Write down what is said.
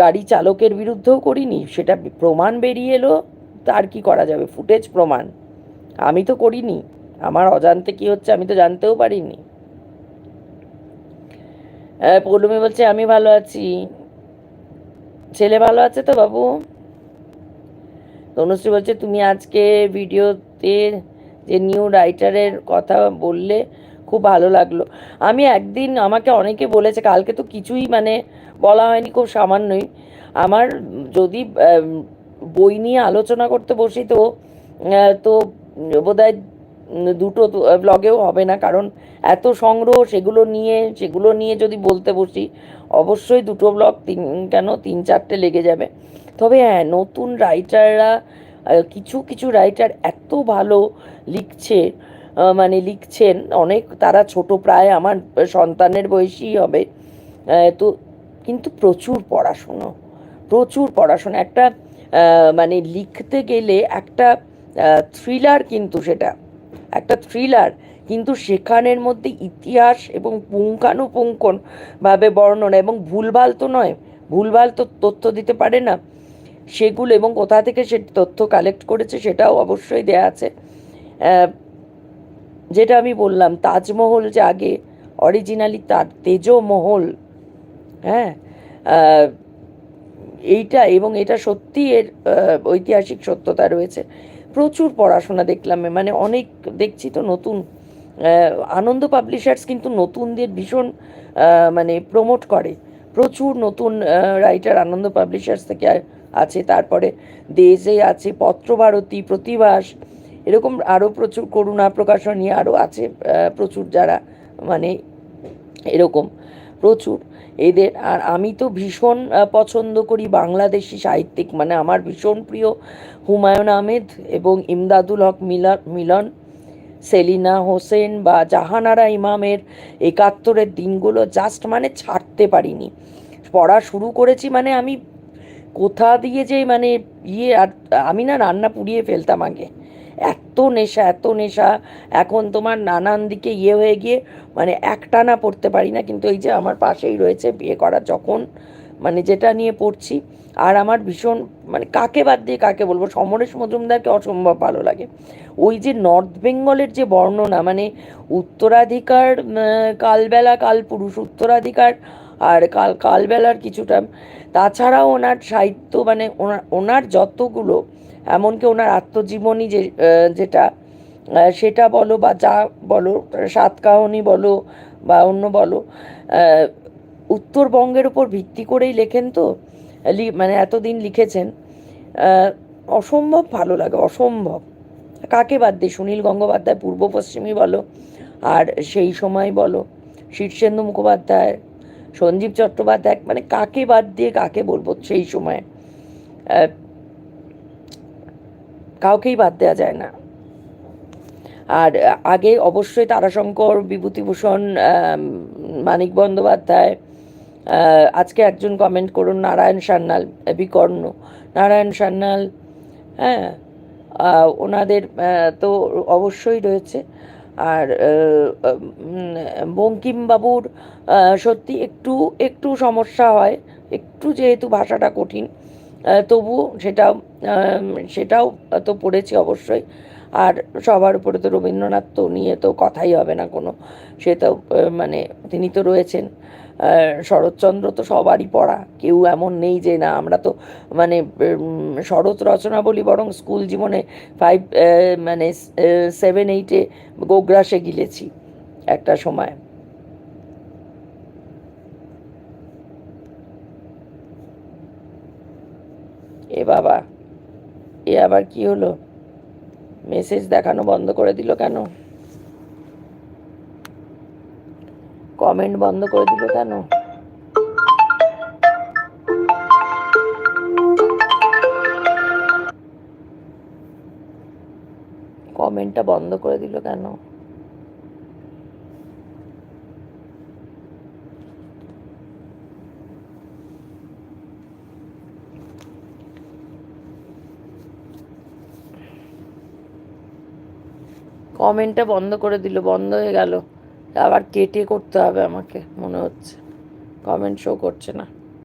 গাড়ি চালকের বিরুদ্ধেও করিনি, সেটা প্রমাণ বেরিয়ে এলো, তার কি করা যাবে, ফুটেজ প্রমাণ। আমি তো করিনি, আমার অজান্তে কি হচ্ছে আমি তো জানতেও পারিনি। পৌলমি বলছে আমি ভালো আছি। ছেলে ভালো আছে তো বাবু? তনুশ্রী বলছে তুমি আজকে ভিডিওতে যে নিউ রাইটারের কথা বললে খুব ভালো লাগলো। আমি একদিন, আমাকে অনেকে বলেছে, কালকে তো কিছুই মানে বলা হয়নি, খুব সামান্যই। আমার যদি বই নিয়ে আলোচনা করতে বসি তো তো বোধহয় দুটো ব্লগেও হবে না, কারণ এত সংগ্রহ, সেগুলো নিয়ে যদি বলতে বসি অবশ্যই দুটো ব্লগ, কেন তিন চারটে লেগে যাবে। তবে হ্যাঁ, নতুন রাইটাররা, কিছু কিছু রাইটার এত ভালো লিখছে, মানে লিখছেন অনেক, তারা ছোট, প্রায় আমার সন্তানের বয়সী হবে। তো কিন্তু প্রচুর পড়াশুনো, প্রচুর পড়াশোনা। একটা মানে লিখতে গেলে একটা থ্রিলার, কিন্তু সেটা একটা থ্রিলার, কিন্তু সেখানের মধ্যে ইতিহাস এবং পুঙ্খানুপুঙ্খন ভাবে বর্ণনা, এবং ভুলভাল তো নয়, ভুলভাল তো তথ্য দিতে পারে না, সেগুলো এবং কোথা থেকে সে তথ্য কালেক্ট করেছে সেটাও অবশ্যই দেয়া আছে। আহ, যেটা আমি বললাম, তাজমহল যে আগে অরিজিনালি তার তেজমহল, হ্যাঁ, আহ, এইটা, এবং এটা সত্যি এর ঐতিহাসিক সত্যতা রয়েছে। প্রচুর পড়াশোনা দেখলাম, মানে অনেক দেখছি তো নতুন। আনন্দ পাবলিশার্স কিন্তু নতুনদের ভীষণ মানে প্রমোট করে। প্রচুর নতুন রাইটার আনন্দ পাবলিশার্স থেকে আছে, তারপরে দেশে আছে পত্রভারতী, প্রতিভাস, এরকম আরও প্রচুর, করুণা প্রকাশনী আরও আছে প্রচুর, যারা মানে এরকম প্রচুর এদের। আর আমি তো ভীষণ পছন্দ করি বাংলাদেশি সাহিত্যিক, মানে আমার ভীষণ প্রিয় হুমায়ুন আহমেদ এবং ইমদাদুল হক মিলন, সেলিনা হোসেন বা জাহানারা ইমামের একাত্তরের দিনগুলো জাস্ট মানে ছাড়তে পারিনি। পড়া শুরু করেছি মানে আমি কোথা দিয়ে যে মানে আর আমি না রান্না পুড়িয়ে ফেলতাম আগে, এত নেশা, এত নেশা। এখন তোমার নানান দিকে হয়ে গিয়ে মানে একটানা পড়তে পারি না, কিন্তু এই যে আমার পাশেই রয়েছে, বিয়ে করা যখন, মানে যেটা নিয়ে পড়ছি। আর আমার ভীষণ, মানে কাকে বাদ দিয়ে কাকে বলবো, সমরেশ মজুমদারকে অসম্ভব ভালো লাগে। ওই যে নর্থ বেঙ্গলের যে বর্ণনা, মানে উত্তরাধিকার, কালবেলা কালপুরুষ, উত্তরাধিকার আর কালবেলার কিছুটা, তাছাড়াও ওনার সাহিত্য, মানে ওনার ওনার যতগুলো, এমনকি ওনার আত্মজীবনী যে যেটা সেটা বলো বা যা বলো, সাতকাহনী বলো বা অন্য বলো, আহ, উত্তরবঙ্গের উপর ভিত্তি করেই লেখেন তো, মানে এতদিন লিখেছেন। আহ, অসম্ভব ভালো লাগে, অসম্ভব। কাকে বাদ দিয়ে, সুনীল গঙ্গোপাধ্যায় পূর্ব পশ্চিমী বলো, আর সেই সময় বলো, শীর্ষেন্দু মুখোপাধ্যায়, সঞ্জীব চট্টোপাধ্যায়, মানে কাকে বাদ দিয়ে কাকে বলবো সেই সময়, আহ, কাউকেই বাদ দেওয়া যায় না। আর আগে অবশ্যই তারাশঙ্কর, বিভূতিভূষণ, মানিক বন্দ্যোপাধ্যায়, আজকে একজন কমেন্ট করুন, নারায়ণ সান্যাল, বিকর্ণ, নারায়ণ সান্যাল, হ্যাঁ, ওনাদের তো অবশ্যই রয়েছে। আর বঙ্কিমবাবুর সত্যি একটু একটু সমস্যা হয়, একটু যেহেতু ভাষাটা কঠিন, তবুও সেটাও তো পড়েছি অবশ্যই। আর সবার উপরে তো রবীন্দ্রনাথ তো নিয়ে তো কথাই হবে না কোনো, সে তো মানে তিনি তো রয়েছেন। শরৎচন্দ্র তো সবারই পড়া, কেউ এমন নেই যে না। আমরা তো মানে শরৎ রচনা বলি, বরং স্কুল জীবনে ফাইভ, মানে 7-8-এ গোগ্রাসে গিলেছি একটা সময়। এ বাবা, এ আবার কি হলো? মেসেজ দেখানো বন্ধ করে দিল কেন? কমেন্ট বন্ধ করে দিল কেন? কমেন্টটা বন্ধ করে দিল কেন? কমেন্টটা বন্ধ করে দিল, বন্ধ হয়ে গেল। আবার কেটে করতে হবে আমাকে মনে হচ্ছে, কমেন্ট শো করছে না।